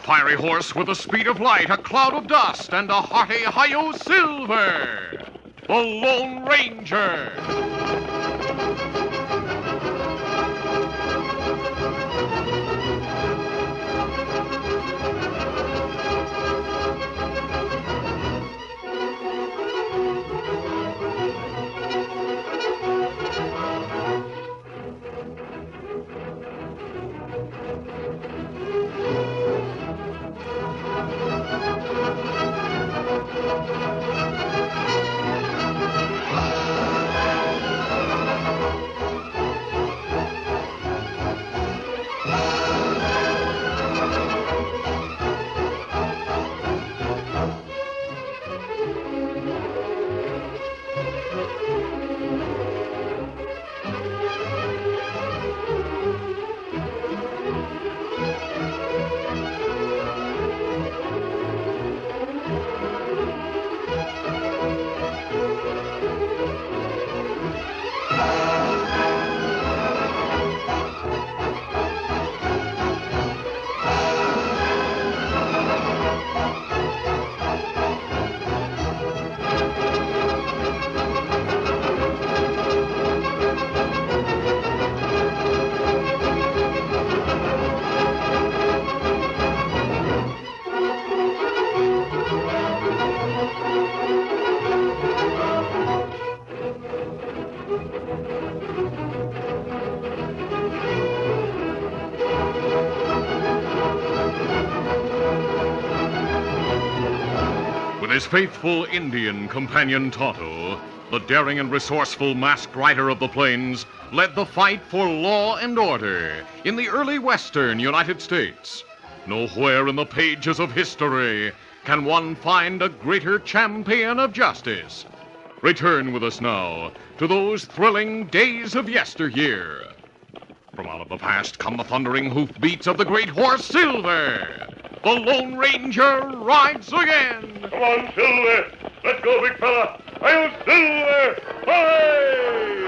fiery horse with the speed of light, a cloud of dust, and a hearty hi-yo silver. The Lone Ranger. With his faithful Indian companion Tonto, the daring and resourceful masked rider of the plains led the fight for law and order in the early western United States. Nowhere in the pages of history can one find a greater champion of justice. Return with us now to those thrilling days of yesteryear. From out of the past come the thundering hoofbeats of the great horse Silver. The Lone Ranger rides again. Come on, Silver. Let's go, big fella. I'll Silver. Hooray!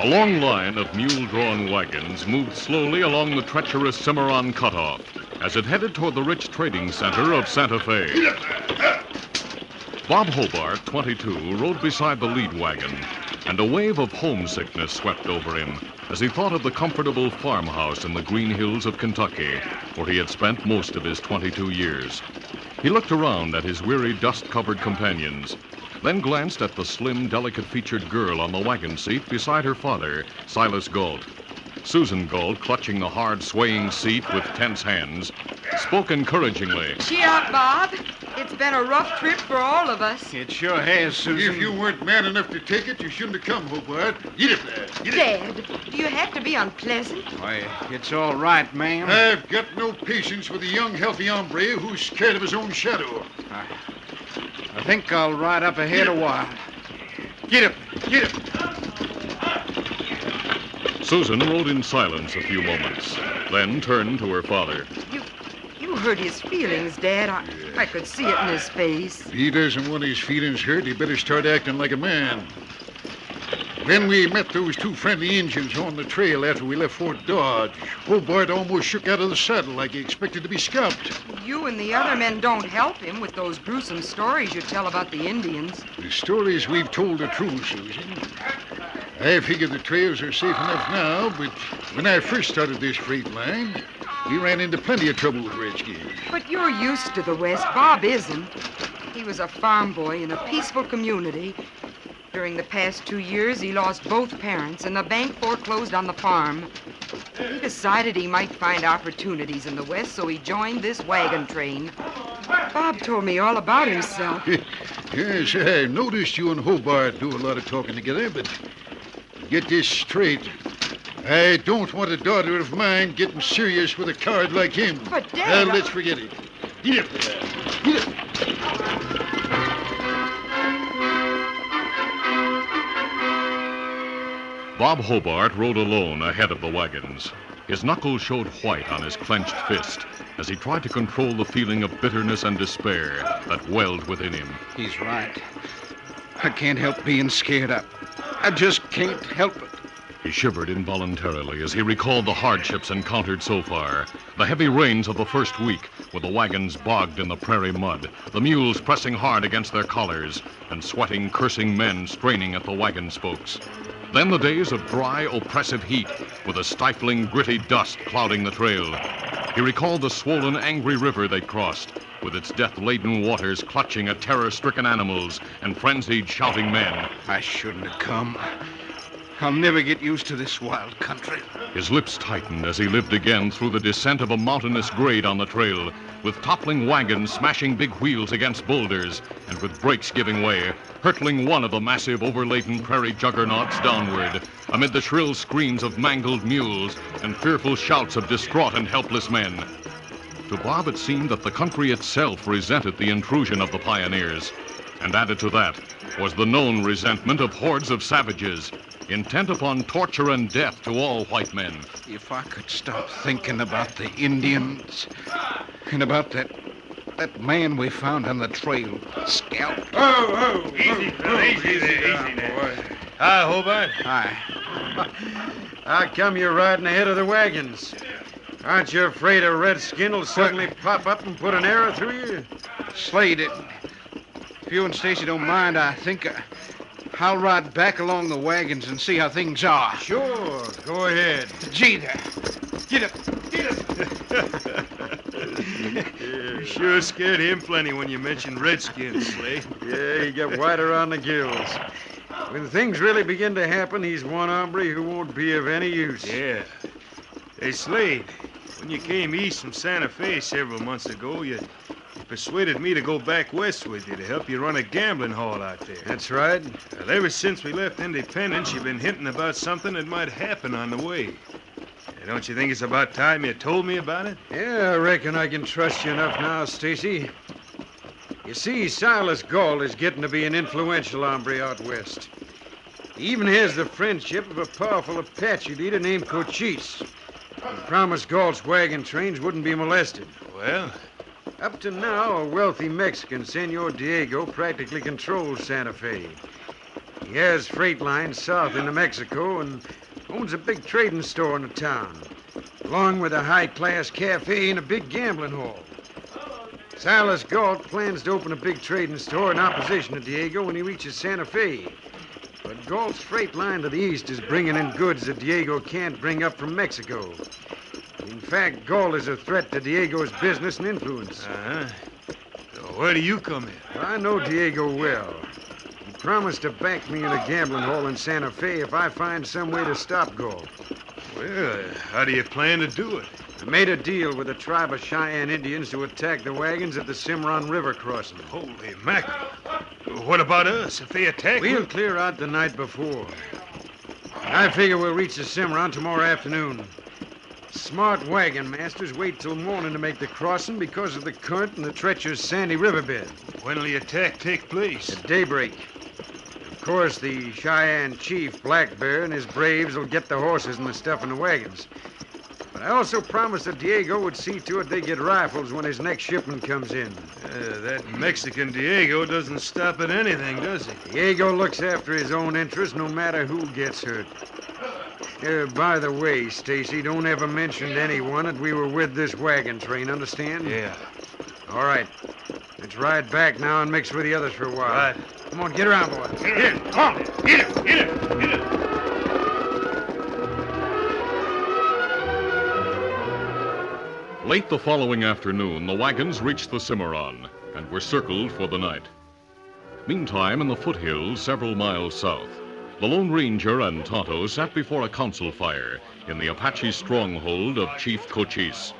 A long line of mule-drawn wagons moved slowly along the treacherous Cimarron cutoff as it headed toward the rich trading center of Santa Fe. Bob Hobart, 22, rode beside the lead wagon, and a wave of homesickness swept over him as he thought of the comfortable farmhouse in the green hills of Kentucky, where he had spent most of his 22 years. He looked around at his weary, dust-covered companions, then glanced at the slim, delicate-featured girl on the wagon seat beside her father, Silas Galt. Susan Galt, clutching the hard, swaying seat with tense hands, spoke encouragingly. Cheer up, Bob. It's been a rough trip for all of us. It sure has, Susan. If you weren't man enough to take it, you shouldn't have come, Hobart. Get up there. Get up. Dad, do you have to be unpleasant? Why, it's all right, ma'am. I've got no patience with a young, healthy hombre who's scared of his own shadow. I think I'll ride up ahead a while. Get up. Get up. Susan rode in silence a few moments, then turned to her father. You hurt his feelings, Dad. I could see it in his face. If he doesn't want his feelings hurt, he better start acting like a man. When we met those two friendly Indians on the trail after we left Fort Dodge, Hobart almost shook out of the saddle like he expected to be scalped. You and the other men don't help him with those gruesome stories you tell about the Indians. The stories we've told are true, Susan. I figure the trails are safe enough now, but when I first started this freight line, we ran into plenty of trouble with redskins. But you're used to the West. Bob isn't. He was a farm boy in a peaceful community. During the past 2 years, he lost both parents, and the bank foreclosed on the farm. He decided he might find opportunities in the West, so he joined this wagon train. Bob told me all about himself. Yes, I noticed you and Hobart do a lot of talking together, but get this straight. I don't want a daughter of mine getting serious with a coward like him. But, Dad... let's forget it. Get up there. Get up. Bob Hobart rode alone ahead of the wagons. His knuckles showed white on his clenched fist as he tried to control the feeling of bitterness and despair that welled within him. He's right. I can't help being scared up. I just can't help it. He shivered involuntarily as he recalled the hardships encountered so far. The heavy rains of the first week, with the wagons bogged in the prairie mud, the mules pressing hard against their collars, and sweating, cursing men straining at the wagon spokes. Then the days of dry, oppressive heat, with a stifling, gritty dust clouding the trail. He recalled the swollen, angry river they crossed, with its death-laden waters clutching at terror-stricken animals and frenzied, shouting men. I shouldn't have come. I'll never get used to this wild country. His lips tightened as he lived again through the descent of a mountainous grade on the trail, with toppling wagons smashing big wheels against boulders, and with brakes giving way, hurtling one of the massive, overladen prairie juggernauts downward, amid the shrill screams of mangled mules and fearful shouts of distraught and helpless men. To Bob, it seemed that the country itself resented the intrusion of the pioneers, and added to that was the known resentment of hordes of savages, intent upon torture and death to all white men. If I could stop thinking about the Indians and about that man we found on the trail, scalped. Oh, easy, fella, easy there. Hi, Hobart. Hi. How come you're riding ahead of the wagons? Aren't you afraid a redskin will suddenly pop up and put an arrow through you? Slade it. If you and Stacy don't mind, I think I'll ride back along the wagons and see how things are. Sure, go ahead. Gee there. Get up. You sure scared him plenty when you mentioned redskins, Slade. Yeah, he got white around the gills. When things really begin to happen, he's one hombre who won't be of any use. Yeah. Hey, Slade, when you came east from Santa Fe several months ago, you persuaded me to go back west with you to help you run a gambling hall out there. That's right. Well, ever since we left Independence, you've been hinting about something that might happen on the way. Don't you think it's about time you told me about it? Yeah, I reckon I can trust you enough now, Stacy. You see, Silas Galt is getting to be an influential hombre out west. He even has the friendship of a powerful Apache leader named Cochise. He promised Galt's wagon trains wouldn't be molested. Well, up to now, a wealthy Mexican, Senor Diego, practically controls Santa Fe. He has freight lines south into Mexico and owns a big trading store in the town, along with a high-class cafe and a big gambling hall. Silas Galt plans to open a big trading store in opposition to Diego when he reaches Santa Fe. But Galt's freight line to the east is bringing in goods that Diego can't bring up from Mexico. In fact, Galt is a threat to Diego's business and influence. Uh-huh. So where do you come in? I know Diego well. He promised to back me in a gambling hall in Santa Fe if I find some way to stop Galt. Well, how do you plan to do it? I made a deal with a tribe of Cheyenne Indians to attack the wagons at the Cimarron River crossing. Holy mackerel. What about us? If they attack... We'll clear out the night before. I figure we'll reach the Cimarron tomorrow afternoon. Smart wagon masters wait till morning to make the crossing because of the current and the treacherous sandy riverbed. When'll the attack take place? At daybreak. Of course, the Cheyenne chief, Black Bear, and his braves will get the horses and the stuff in the wagons. But I also promised that Diego would see to it they get rifles when his next shipment comes in. That Mexican Diego doesn't stop at anything, does he? Diego looks after his own interests no matter who gets hurt. By the way, Stacy, don't ever mention to anyone that we were with this wagon train, understand? Yeah. All right. Let's ride back now and mix with the others for a while. Right. Come on, get around, boy. Here, come on. Get it. Late the following afternoon, the wagons reached the Cimarron and were circled for the night. Meantime, in the foothills several miles south, the Lone Ranger and Tonto sat before a council fire in the Apache stronghold of Chief Cochise.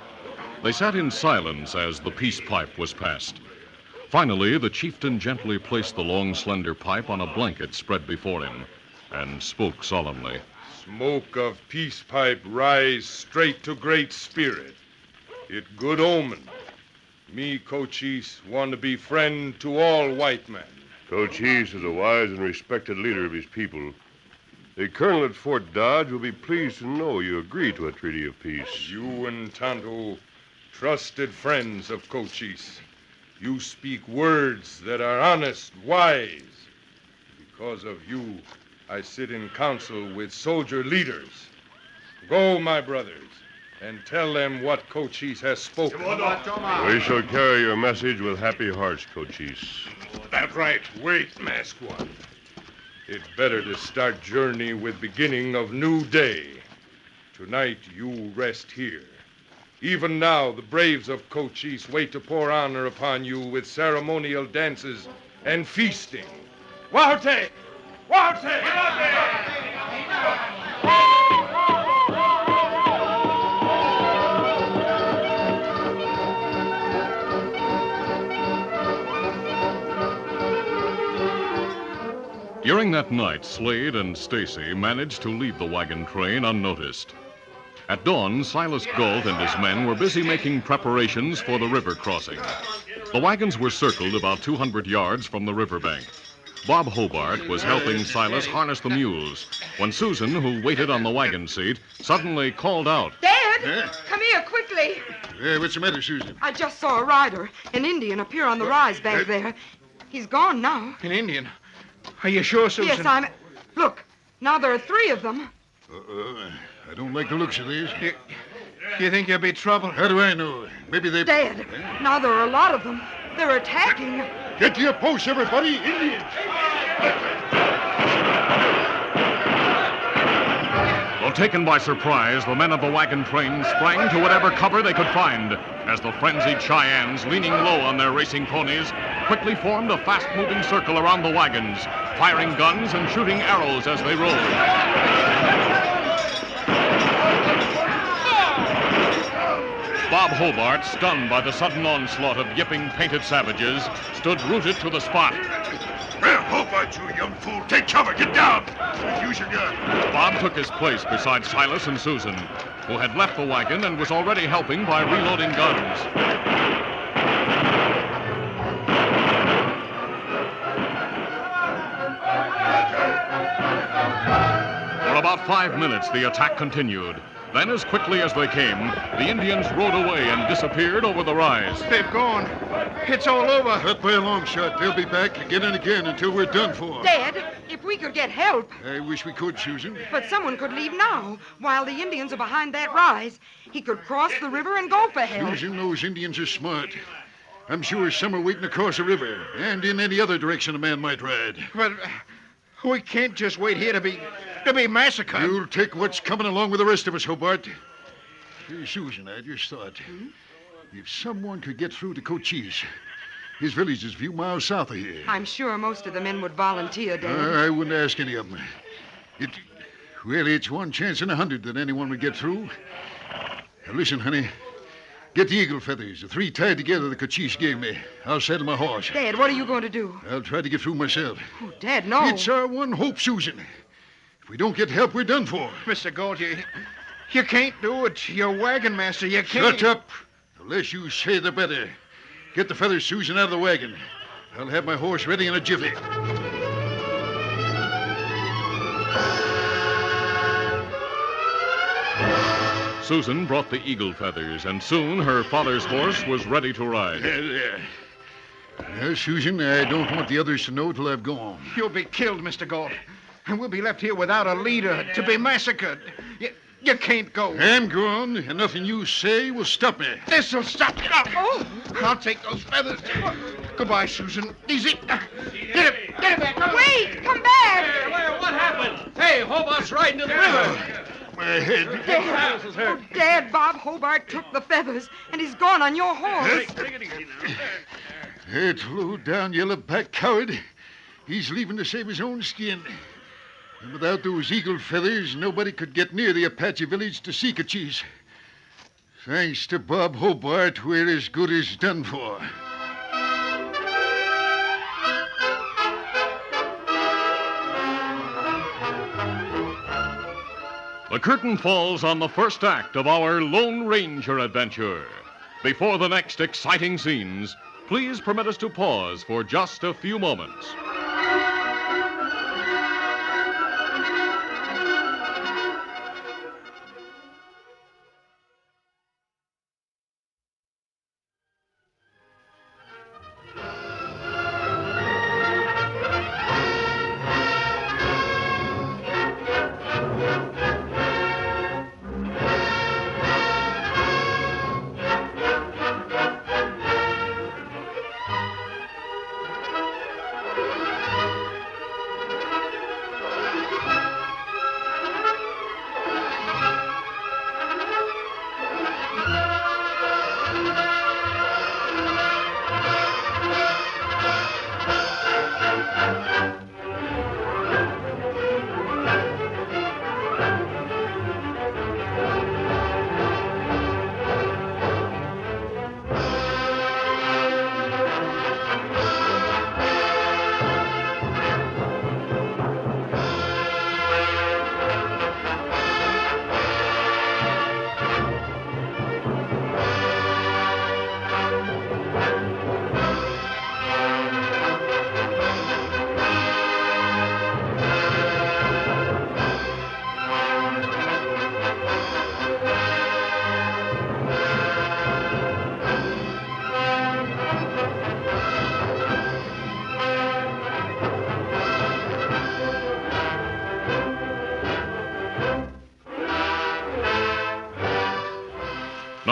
They sat in silence as the peace pipe was passed. Finally, the chieftain gently placed the long, slender pipe on a blanket spread before him and spoke solemnly. Smoke of peace pipe rise straight to Great Spirit. It good omen. Me, Cochise, want to be friend to all white men. Cochise is a wise and respected leader of his people. The colonel at Fort Dodge will be pleased to know you agree to a treaty of peace. You and Tonto, trusted friends of Cochise. You speak words that are honest, wise. Because of you, I sit in council with soldier leaders. Go, my brothers, and tell them what Cochise has spoken. We shall carry your message with happy hearts, Cochise. That's right. Wait, Masked One. It better to start journey with beginning of new day. Tonight you rest here. Even now the braves of Cochise wait to pour honor upon you with ceremonial dances and feasting. Wahute! Wahute! During that night, Slade and Stacy managed to leave the wagon train unnoticed. At dawn, Silas Galt and his men were busy making preparations for the river crossing. The wagons were circled about 200 yards from the riverbank. Bob Hobart was helping Silas harness the mules when Susan, who waited on the wagon seat, suddenly called out. Dad, come here quickly. What's the matter, Susan? I just saw a rider, an Indian, appear on the rise back there. He's gone now. An Indian? Are you sure, Susan? Yes, I'm... Look, now there are 3 of them. I don't like the looks of these. You think there'll be trouble? How do I know? Maybe they... Dad, now there are a lot of them. They're attacking. Get to your posts, everybody. Indians! Well, taken by surprise, the men of the wagon train sprang to whatever cover they could find as the frenzied Cheyennes, leaning low on their racing ponies, quickly formed a fast-moving circle around the wagons, firing guns and shooting arrows as they rode. Bob Hobart, stunned by the sudden onslaught of yipping, painted savages, stood rooted to the spot. Well, Hobart, you young fool. Take cover. Get down. Use your gun. Bob took his place beside Silas and Susan, who had left the wagon and was already helping by reloading guns. For about 5 minutes, the attack continued. Then, as quickly as they came, the Indians rode away and disappeared over the rise. They've gone. It's all over. Not by a long shot. They'll be back again and again until we're done for. Dad, if we could get help. I wish we could, Susan. But someone could leave now, while the Indians are behind that rise. He could cross the river and go for help. Susan, those Indians are smart. I'm sure some are waiting across the river and in any other direction a man might ride. But we can't just wait here to be massacred. You'll take what's coming along with the rest of us, Hobart. Hey, Susan, I just thought, if someone could get through to Cochise, his village is a few miles south of here. I'm sure most of the men would volunteer, Dad. I wouldn't ask any of them. It's 1 chance in 100 that anyone would get through. Now, listen, honey. Get the eagle feathers, the 3 tied together that Cochise gave me. I'll saddle my horse. Dad, what are you going to do? I'll try to get through myself. Oh, Dad, no. It's our one hope, Susan. If we don't get help, we're done for. Mr. Galt, you can't do it. You're wagon master. You can't. Shut up. The less you say, the better. Get the feathers, Susan, out of the wagon. I'll have my horse ready in a jiffy. Susan brought the eagle feathers, and soon her father's horse was ready to ride. Now, Susan, I don't want the others to know till I've gone. You'll be killed, Mr. Galt. And we'll be left here without a leader to be massacred. You can't go. I'm gone, and nothing you say will stop me. This'll stop you. Oh, I'll take those feathers. Goodbye, Susan. Easy. Get it back. Wait, come back. Hey, what happened? Hey, Hobart's riding to the river. My head. Dad, oh, Dad, Bob Hobart took the feathers, and he's gone on your horse. Take it easy now. That low-down yellow-back coward. He's leaving to save his own skin. And without those eagle feathers, nobody could get near the Apache village to see Cochise. Thanks to Bob Hobart, we're as good as done for. The curtain falls on the first act of our Lone Ranger adventure. Before the next exciting scenes, please permit us to pause for just a few moments.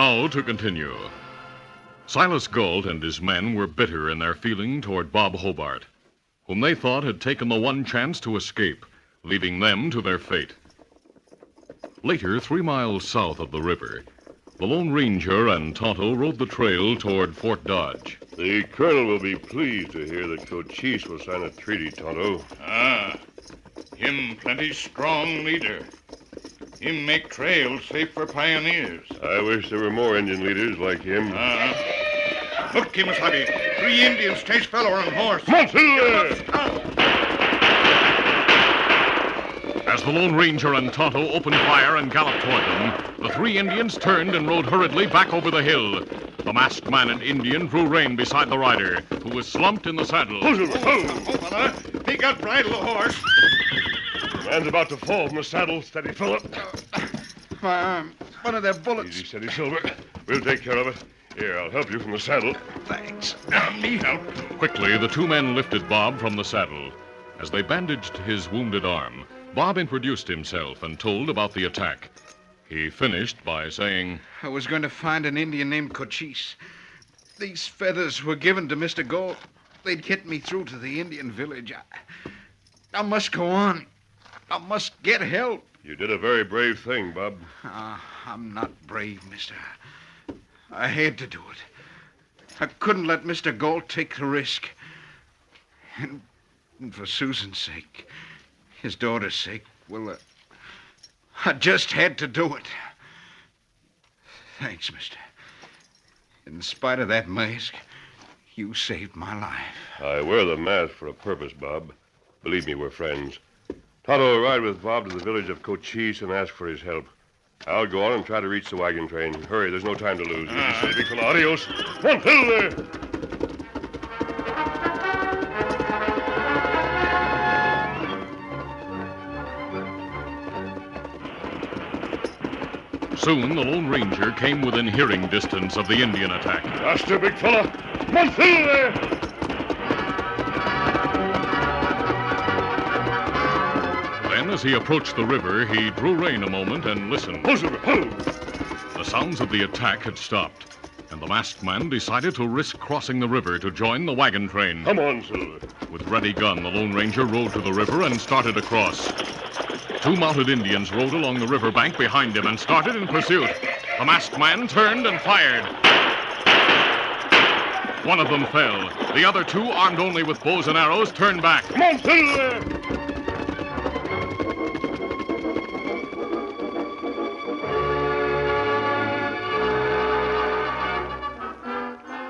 Now to continue. Silas Galt and his men were bitter in their feeling toward Bob Hobart, whom they thought had taken the one chance to escape, leaving them to their fate. Later, 3 miles south of the river, the Lone Ranger and Tonto rode the trail toward Fort Dodge. The colonel will be pleased to hear that Cochise will sign a treaty, Tonto. Him plenty strong leader. Him make trail safe for pioneers. I wish there were more Indian leaders like him. Look, Kimasabi. 3 Indians chase fellow on horse. Monsieur! As the Lone Ranger and Tonto opened fire and galloped toward them, the 3 Indians turned and rode hurriedly back over the hill. The masked man and Indian drew rein beside the rider, who was slumped in the saddle. He got bridle the horse. The man's about to fall from the saddle. Steady, Philip. My arm. One of their bullets. Easy, steady, Silver. We'll take care of it. Here, I'll help you from the saddle. Thanks. Need help. Quickly, the 2 men lifted Bob from the saddle. As they bandaged his wounded arm, Bob introduced himself and told about the attack. He finished by saying, I was going to find an Indian named Cochise. These feathers were given to Mr. Galt. They'd get me through to the Indian village. I must go on. I must get help. You did a very brave thing, Bob. I'm not brave, mister. I had to do it. I couldn't let Mr. Galt take the risk. And for Susan's sake, his daughter's sake, well, I just had to do it. Thanks, mister. In spite of that mask, you saved my life. I wear the mask for a purpose, Bob. Believe me, we're friends. Tonto will ride with Bob to the village of Cochise and ask for his help. I'll go on and try to reach the wagon train. Hurry, there's no time to lose. Big fella, adios. One, two, there. Soon the Lone Ranger came within hearing distance of the Indian attack. Faster, big fella. One, two, there. Then, as he approached the river, he drew rein a moment and listened. The sounds of the attack had stopped, and the masked man decided to risk crossing the river to join the wagon train. Come on, Silver. With ready gun, the Lone Ranger rode to the river and started across. 2 mounted Indians rode along the riverbank behind him and started in pursuit. The masked man turned and fired. One of them fell. The other 2, armed only with bows and arrows, turned back. Come on, Silver.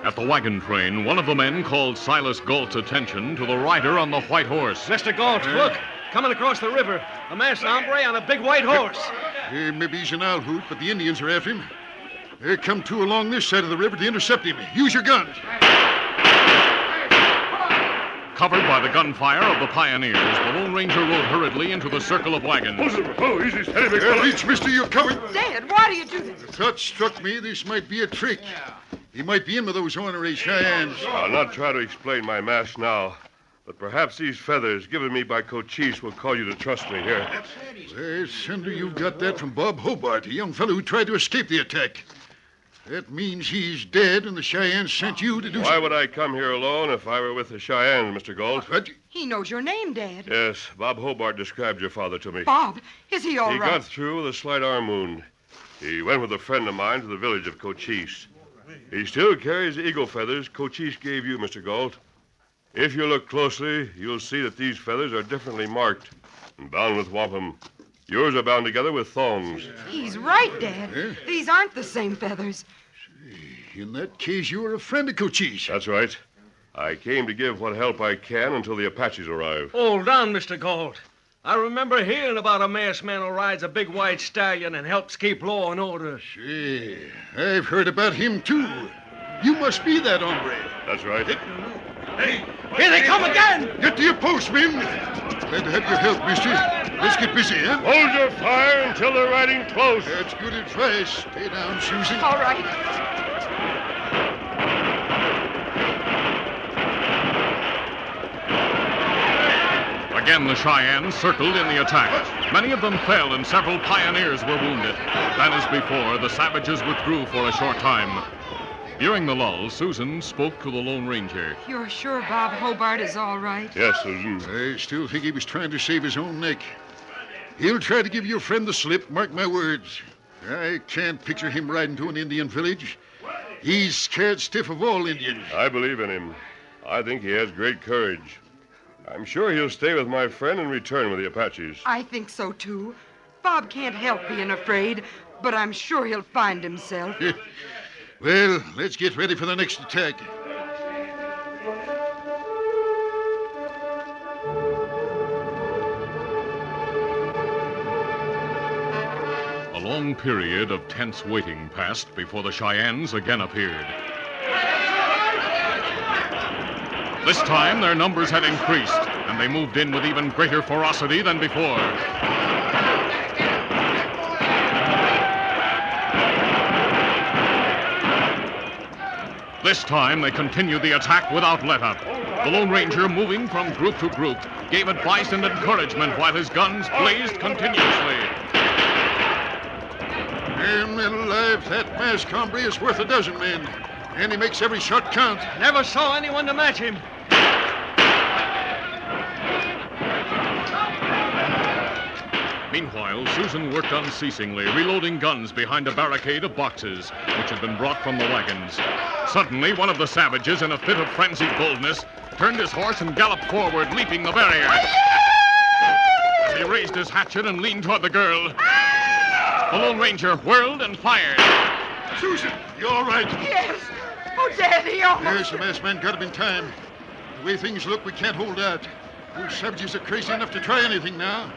At the wagon train, one of the men called Silas Galt's attention to the rider on the white horse. Mr. Galt, look. Coming across the river. A masked hombre on a big white horse. Maybe he's an outhoot, but the Indians are after him. There come 2 along this side of the river to intercept him. Use your guns. Covered by the gunfire of the pioneers, the Lone Ranger rode hurriedly into the circle of wagons. Oh, easy, steady, big fella. Reach, mister, you're covered. Dad, why do you do this? The thought struck me this might be a trick. He might be in with those ornery Cheyennes. I'll not try to explain my mask now, but perhaps these feathers given me by Cochise will call you to trust me here. Well, Cinder, you got that from Bob Hobart, a young fellow who tried to escape the attack. That means he's dead, and the Cheyennes sent you to do Why would I come here alone if I were with the Cheyennes, Mr. Galt? What? He knows your name, Dad. Yes, Bob Hobart described your father to me. Bob, is he all He right? got through with a slight arm wound. He went with a friend of mine to the village of Cochise. He still carries the eagle feathers Cochise gave you, Mr. Galt. If you look closely, you'll see that these feathers are differently marked and bound with wampum. Yours are bound together with thongs. He's right, Dad. Eh? These aren't the same feathers. In that case, you were a friend of Cochise. That's right. I came to give what help I can until the Apaches arrive. Hold on, Mr. Galt. I remember hearing about a masked man who rides a big white stallion and helps keep law and order. Say, I've heard about him, too. You must be that hombre. That's right. Here they come again! Get to your post, men. Glad to have your help, mister. Let's get busy, huh? Hold your fire until they're riding close. That's good advice. Stay down, Susan. All right. The Again, the Cheyennes circled in the attack. Many of them fell, and several pioneers were wounded. Then, as before, the savages withdrew for a short time. During the lull, Susan spoke to the Lone Ranger. You're sure Bob Hobart is all right? Yes, Susan. I still think he was trying to save his own neck. He'll try to give your friend the slip, mark my words. I can't picture him riding to an Indian village. He's scared stiff of all Indians. I believe in him. I think he has great courage. I'm sure he'll stay with my friend and return with the Apaches. I think so, too. Bob can't help being afraid, but I'm sure he'll find himself. Well, let's get ready for the next attack. A long period of tense waiting passed before the Cheyennes again appeared. This time, their numbers had increased, and they moved in with even greater ferocity than before. This time, they continued the attack without let-up. The Lone Ranger, moving from group to group, gave advice and encouragement while his guns blazed continuously. And alive, that masked hombre is worth a dozen men. And he makes every shot count. Never saw anyone to match him. Meanwhile, Susan worked unceasingly, reloading guns behind a barricade of boxes, which had been brought from the wagons. Suddenly, one of the savages, in a fit of frenzied boldness, turned his horse and galloped forward, leaping the barrier. He raised his hatchet and leaned toward the girl. The Lone Ranger whirled and fired. Susan, you all right? Yes. Oh, Daddy, oh. Yes, the masked man got him in time. The way things look, we can't hold out. Those savages are crazy enough to try anything now.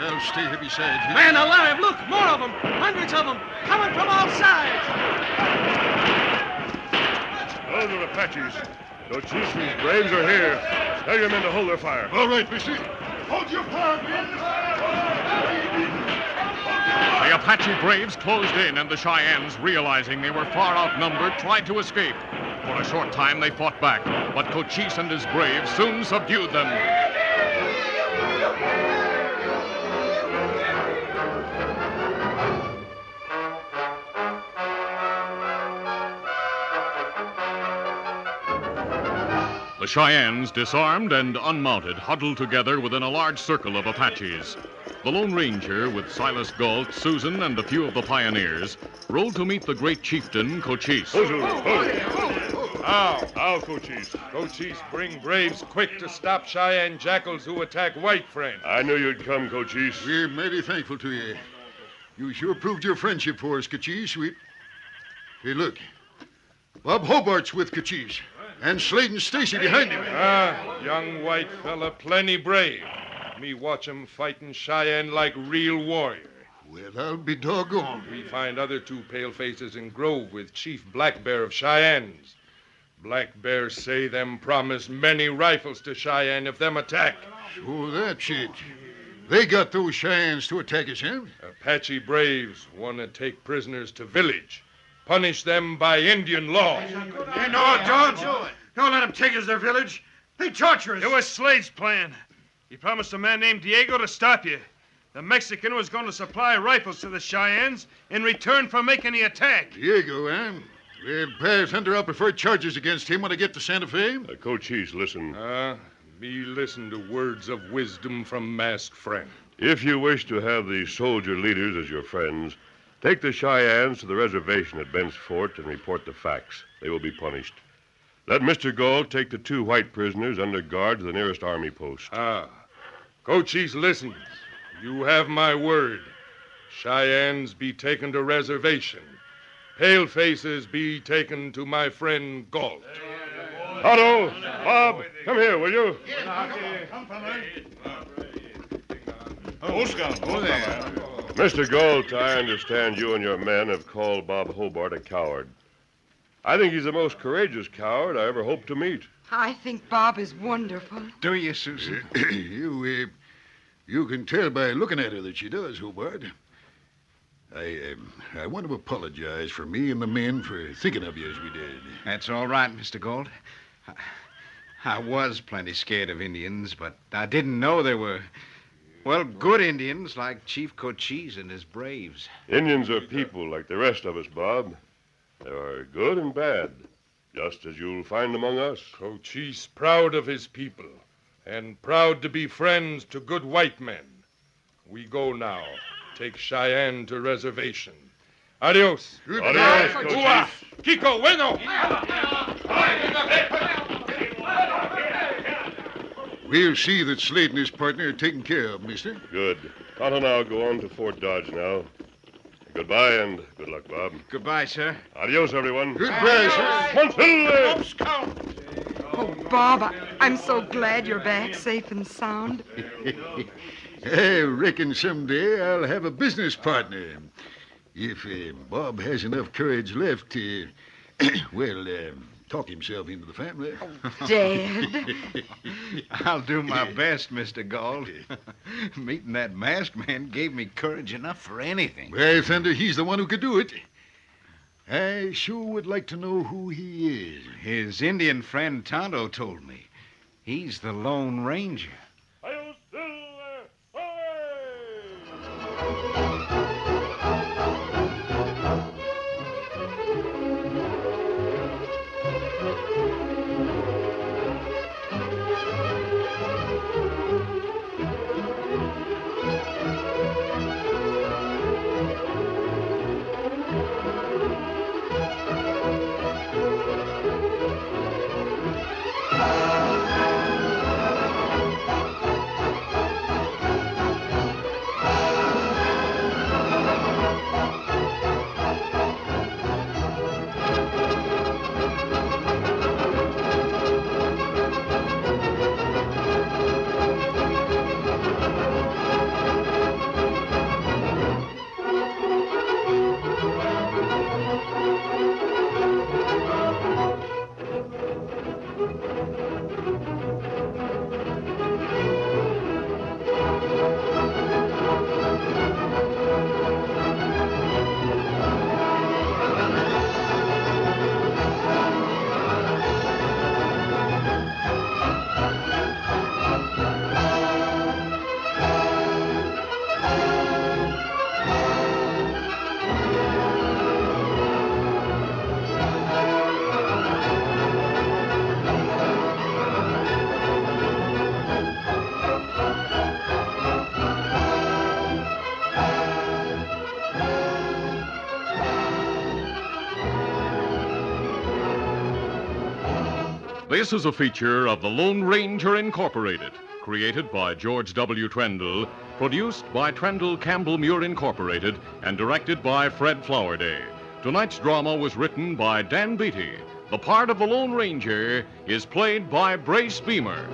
I'll stay here beside you. Man alive, look, more of them. Hundreds of them, coming from all sides. Those are Apaches. Cochise braves are here. Tell your men to hold their fire. All right, mister. Hold your fire, men. The Apache braves closed in, and the Cheyennes, realizing they were far outnumbered, tried to escape. For a short time, they fought back, but Cochise and his braves soon subdued them. The Cheyennes, disarmed and unmounted, huddled together within a large circle of Apaches. The Lone Ranger, with Silas Galt, Susan, and a few of the pioneers, rode to meet the great chieftain, Cochise. How, Cochise? Cochise, bring braves quick to stop Cheyenne jackals who attack white friends. I knew you'd come, Cochise. We're mighty thankful to you. You sure proved your friendship for us, Cochise. Hey, look. Bob Hobart's with Cochise. And Slade and Stacy behind him. Young white fella, plenty brave. Me watch 'em fighting Cheyenne like real warrior. Well, I'll be doggone. We find other two pale faces in Grove with Chief Black Bear of Cheyennes. Black Bear say them promise many rifles to Cheyenne if them attack. So that's it. They got those Cheyennes to attack us, huh? Apache braves want to take prisoners to village. Punish them by Indian law. You know it, George. Don't let them take us to their village. They torture us. It was Slade's plan. He promised a man named Diego to stop you. The Mexican was going to supply rifles to the Cheyennes in return for making the attack. Diego, eh? Well, by thunder, I'll prefer charges against him when I get to Santa Fe. Cochise, listen. Me listen to words of wisdom from masked friend. If you wish to have the soldier leaders as your friends, take the Cheyennes to the reservation at Bent's Fort and report the facts. They will be punished. Let Mr. Galt take the two white prisoners under guard to the nearest army post. Cochise, listen. You have my word. Cheyennes be taken to reservation. Palefaces be taken to my friend Galt. Otto, Bob, come here, will you? Mr. Galt, I understand you and your men have called Bob Hobart a coward. I think he's the most courageous coward I ever hoped to meet. I think Bob is wonderful. Do you, Susan? You can tell by looking at her that she does, Hobart. I want to apologize for me and the men for thinking of you as we did. That's all right, Mr. Gold. I was plenty scared of Indians, but I didn't know they were, well, good Indians like Chief Cochise and his braves. Indians are people like the rest of us, Bob. There are good and bad, just as you'll find among us. Cochise proud of his people and proud to be friends to good white men. We go now. Take Cheyenne to reservation. Adios. Adios, Ua, Cochise. Kiko, bueno. We'll see that Slade and his partner are taken care of, mister. Good. Tonto and I'll go on to Fort Dodge now. Goodbye and good luck, Bob. Goodbye, sir. Adios, everyone. Goodbye, sir. Consider! Oh, Bob, I'm so glad you're back, safe and sound. I reckon someday I'll have a business partner. If Bob has enough courage left to, talk himself into the family. Dad. I'll do my best, Mr. Galt. Meeting that masked man gave me courage enough for anything. Well, Thunder, he's the one who could do it. I sure would like to know who he is. His Indian friend Tonto told me. He's the Lone Ranger. This is a feature of the Lone Ranger Incorporated, created by George W. Trendle, produced by Trendle Campbell Muir Incorporated, and directed by Fred Flowerday. Tonight's drama was written by Dan Beatty. The part of the Lone Ranger is played by Brace Beamer.